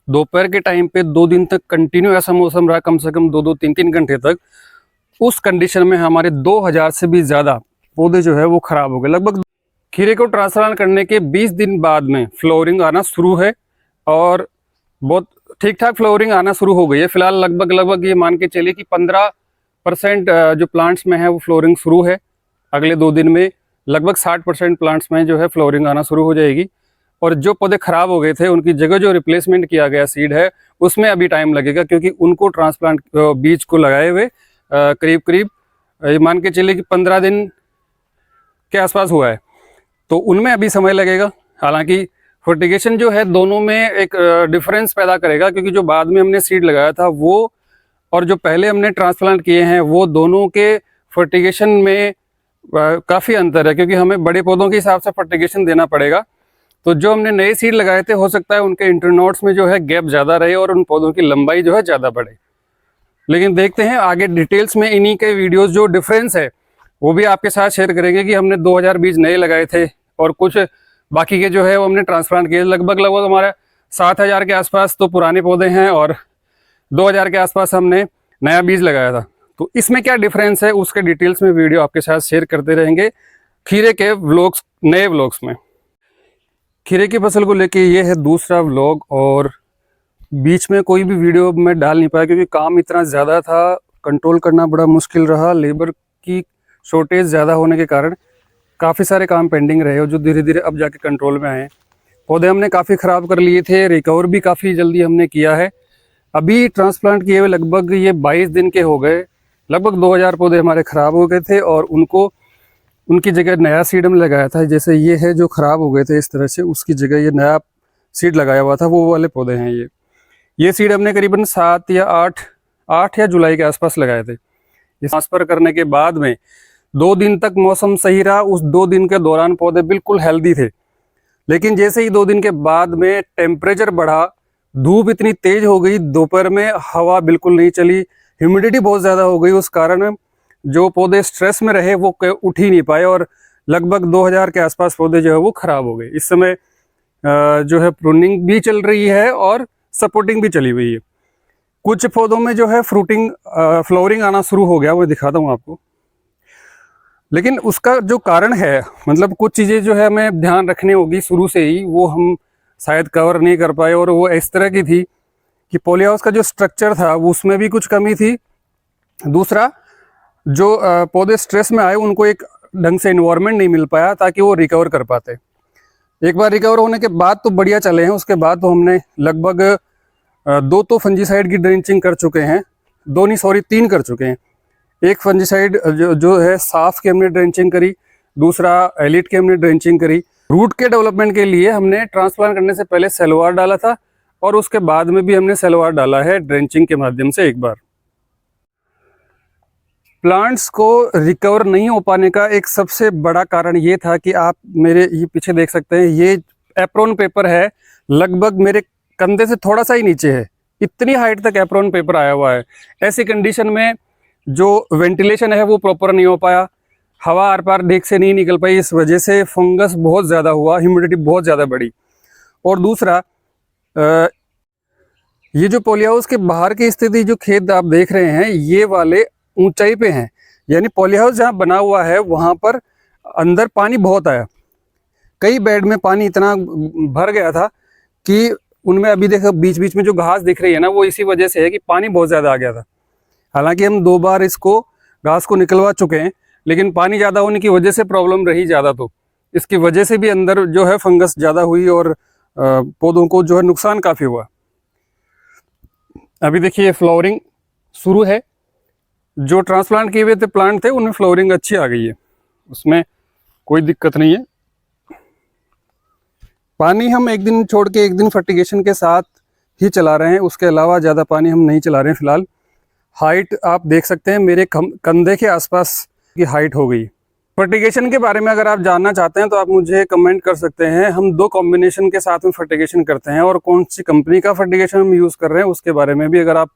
दोपहर के टाइम पे 2 दिन तक कंटिन्यू ऐसा मौसम रहा, कम से कम 2-2 3-3 घंटे तक। उस कंडीशन में हमारे 2000 से भी ज़्यादा पौधे जो है वो ख़राब हो गए। लगभग खीरे को ट्रांसप्लांट करने के 20 दिन बाद में फ्लावरिंग आना शुरू है और बहुत ठीक ठाक फ्लावरिंग आना शुरू हो गई है। फिलहाल लगभग ये मान के चलिए कि 15% जो प्लांट्स में है वो फ्लावरिंग शुरू है। अगले 2 दिन में लगभग 60% प्लांट्स में जो है फ्लावरिंग आना शुरू हो जाएगी। और जो पौधे ख़राब हो गए थे उनकी जगह जो रिप्लेसमेंट किया गया सीड है उसमें अभी टाइम लगेगा, क्योंकि उनको ट्रांसप्लांट बीज को लगाए हुए करीब मान के चलिए कि 15 दिन के आसपास हुआ है, तो उनमें अभी समय लगेगा। हालांकि फर्टिगेशन जो है दोनों में एक डिफरेंस पैदा करेगा, क्योंकि जो बाद में हमने सीड लगाया था वो और जो पहले हमने ट्रांसप्लांट किए हैं वो दोनों के फर्टिगेशन में काफ़ी अंतर है, क्योंकि हमें बड़े पौधों के हिसाब से फर्टिगेशन देना पड़ेगा। तो जो हमने नए सीड लगाए थे हो सकता है उनके इंटरनोड्स में जो है गैप ज़्यादा रहे और उन पौधों की लंबाई जो है ज़्यादा बढ़े। लेकिन देखते हैं आगे डिटेल्स में इन्हीं के वीडियोस जो डिफरेंस है वो भी आपके साथ शेयर करेंगे कि हमने 2000 बीज नए लगाए थे और कुछ बाकी के जो है वो हमने ट्रांसप्लांट किए। लगभग हमारे 7000 के आसपास तो पुराने पौधे हैं और 2000 के आसपास हमने नया बीज लगाया था। तो इसमें क्या डिफरेंस है उसके डिटेल्स में वीडियो आपके साथ शेयर करते रहेंगे खीरे के व्लॉग्स, नए व्लॉग्स में। खीरे की फसल को लेके ये है दूसरा व्लॉग और बीच में कोई भी वीडियो मैं डाल नहीं पाया क्योंकि काम इतना ज़्यादा था, कंट्रोल करना बड़ा मुश्किल रहा। लेबर की शॉर्टेज ज़्यादा होने के कारण काफ़ी सारे काम पेंडिंग रहे और जो धीरे धीरे अब जाके कंट्रोल में आए। पौधे हमने काफ़ी ख़राब कर लिए थे, रिकवर भी काफ़ी जल्दी हमने किया है। अभी ट्रांसप्लांट किए हुए लगभग ये 22 दिन के हो गए। लगभग 2000 पौधे हमारे ख़राब हो गए थे और उनकी जगह नया सीड हम लगाया था। जैसे ये है जो ख़राब हो गए थे इस तरह से, उसकी जगह ये नया सीड लगाया हुआ था, वो वाले पौधे हैं ये सीड हमने करीबन 7 या 8 या जुलाई के आसपास लगाए थे। ये ट्रांसफ़र करने के बाद में 2 दिन तक मौसम सही रहा। उस 2 दिन के दौरान पौधे बिल्कुल हेल्दी थे, लेकिन जैसे ही 2 दिन के बाद में टेम्परेचर बढ़ा, धूप इतनी तेज हो गई, दोपहर में हवा बिल्कुल नहीं चली, ह्यूमिडिटी बहुत ज़्यादा हो गई। उस कारण जो पौधे स्ट्रेस में रहे वो उठ ही नहीं पाए और लगभग 2000 के आसपास पौधे जो है वो ख़राब हो गए। इस समय जो है प्रूनिंग भी चल रही है और सपोर्टिंग भी चली हुई है। कुछ पौधों में जो है फ्लावरिंग आना शुरू हो गया, वो दिखाता हूँ आपको। लेकिन उसका जो कारण है, मतलब कुछ चीज़ें जो है हमें ध्यान रखनी होगी शुरू से ही, वो हम शायद कवर नहीं कर पाए और वो इस तरह की थी कि पॉली हाउस का जो स्ट्रक्चर था वो उसमें भी कुछ कमी थी। दूसरा, जो पौधे स्ट्रेस में आए उनको एक ढंग से इन्वायरमेंट नहीं मिल पाया ताकि वो रिकवर कर पाते। एक बार रिकवर होने के बाद तो बढ़िया चले हैं, उसके बाद तो हमने लगभग 2 तो फंजीसाइड की ड्रेंचिंग कर चुके हैं, 2 नहीं सॉरी 3 कर चुके हैं। एक फंजीसाइड जो है साफ की हमने ड्रेंचिंग करी, दूसरा एलिट की हमने ड्रेंचिंग करी। रूट के डेवलपमेंट के लिए हमने ट्रांसप्लांट करने से पहले सेलवार डाला था और उसके बाद में भी हमने सेलवार डाला है ड्रेंचिंग के माध्यम से एक बार। प्लांट्स को रिकवर नहीं हो पाने का एक सबसे बड़ा कारण ये था कि आप मेरे ये पीछे देख सकते हैं, ये एप्रोन पेपर है, लगभग मेरे कंधे से थोड़ा सा ही नीचे है, इतनी हाइट तक एप्रोन पेपर आया हुआ है। ऐसी कंडीशन में जो वेंटिलेशन है वो प्रॉपर नहीं हो पाया, हवा आर पार देख से नहीं निकल पाई, इस वजह से फंगस बहुत ज़्यादा हुआ, ह्यूमिडिटी बहुत ज़्यादा बढ़ी। और दूसरा, ये जो पॉली हाउस के बाहर की स्थिति, जो खेत आप देख रहे हैं ये वाले ऊंचाई पे हैं, यानी पॉली हाउस जहाँ बना हुआ है वहाँ पर अंदर पानी बहुत आया। कई बेड में पानी इतना भर गया था कि उनमें अभी देखो बीच बीच में जो घास दिख रही है ना, वो इसी वजह से है कि पानी बहुत ज़्यादा आ गया था। हालांकि हम 2 बार इसको घास को निकलवा चुके हैं, लेकिन पानी ज़्यादा होने की वजह से प्रॉब्लम रही ज़्यादा, तो इसकी वजह से भी अंदर जो है फंगस ज़्यादा हुई और पौधों को जो है नुकसान काफ़ी हुआ। अभी देखिए फ्लावरिंग शुरू है। जो ट्रांसप्लांट किए हुए थे प्लांट थे उनमें फ्लावरिंग अच्छी आ गई है, उसमें कोई दिक्कत नहीं है। पानी हम एक दिन छोड़ के एक दिन फर्टिगेशन के साथ ही चला रहे हैं, उसके अलावा ज़्यादा पानी हम नहीं चला रहे हैं फिलहाल। हाइट आप देख सकते हैं मेरे कंधे के आसपास की हाइट हो गई। फर्टिगेशन के बारे में अगर आप जानना चाहते हैं तो आप मुझे कमेंट कर सकते हैं। हम 2 कॉम्बिनेशन के साथ में फर्टिगेशन करते हैं और कौन सी कंपनी का फर्टिगेशन हम यूज़ कर रहे हैं उसके बारे में भी अगर आप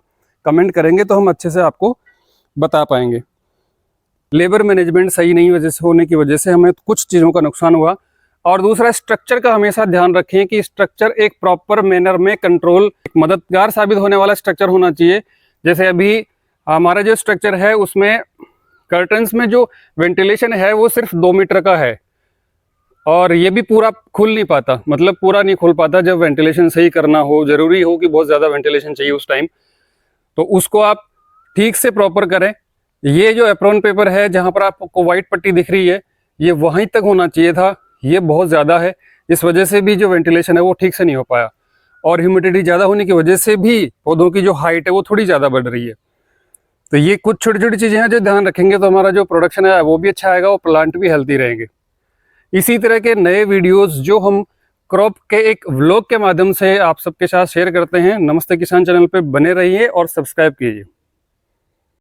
कमेंट करेंगे तो हम अच्छे से आपको बता पाएंगे। लेबर मैनेजमेंट सही नहीं होने की वजह से हमें कुछ चीज़ों का नुकसान हुआ। और दूसरा, स्ट्रक्चर का हमेशा ध्यान रखें कि स्ट्रक्चर एक प्रॉपर मैनर में कंट्रोल, एक मददगार साबित होने वाला स्ट्रक्चर होना चाहिए। जैसे अभी हमारा जो स्ट्रक्चर है उसमें कर्टन्स में जो वेंटिलेशन है वो सिर्फ 2 मीटर का है, और ये भी पूरा खुल नहीं पाता, मतलब पूरा नहीं खुल पाता। जब वेंटिलेशन सही करना हो, जरूरी हो कि बहुत ज़्यादा वेंटिलेशन चाहिए उस टाइम, तो उसको आप ठीक से प्रॉपर करें। ये जो एप्रोन पेपर है जहाँ पर आपको वाइट पट्टी दिख रही है, ये वहीं तक होना चाहिए था, ये बहुत ज़्यादा है। इस वजह से भी जो वेंटिलेशन है वो ठीक से नहीं हो पाया, और ह्यूमिडिटी ज़्यादा होने की वजह से भी पौधों की जो हाइट है वो थोड़ी ज़्यादा बढ़ रही है। तो ये कुछ छोटी छोटी चीज़ें हैं जो ध्यान रखेंगे तो हमारा जो प्रोडक्शन है वो भी अच्छा आएगा और प्लांट भी हेल्दी रहेंगे। इसी तरह के नए वीडियोस जो हम क्रॉप के एक व्लॉग के माध्यम से आप सबके साथ शेयर करते हैं, नमस्ते किसान चैनल पे बने रहिए और सब्सक्राइब कीजिए।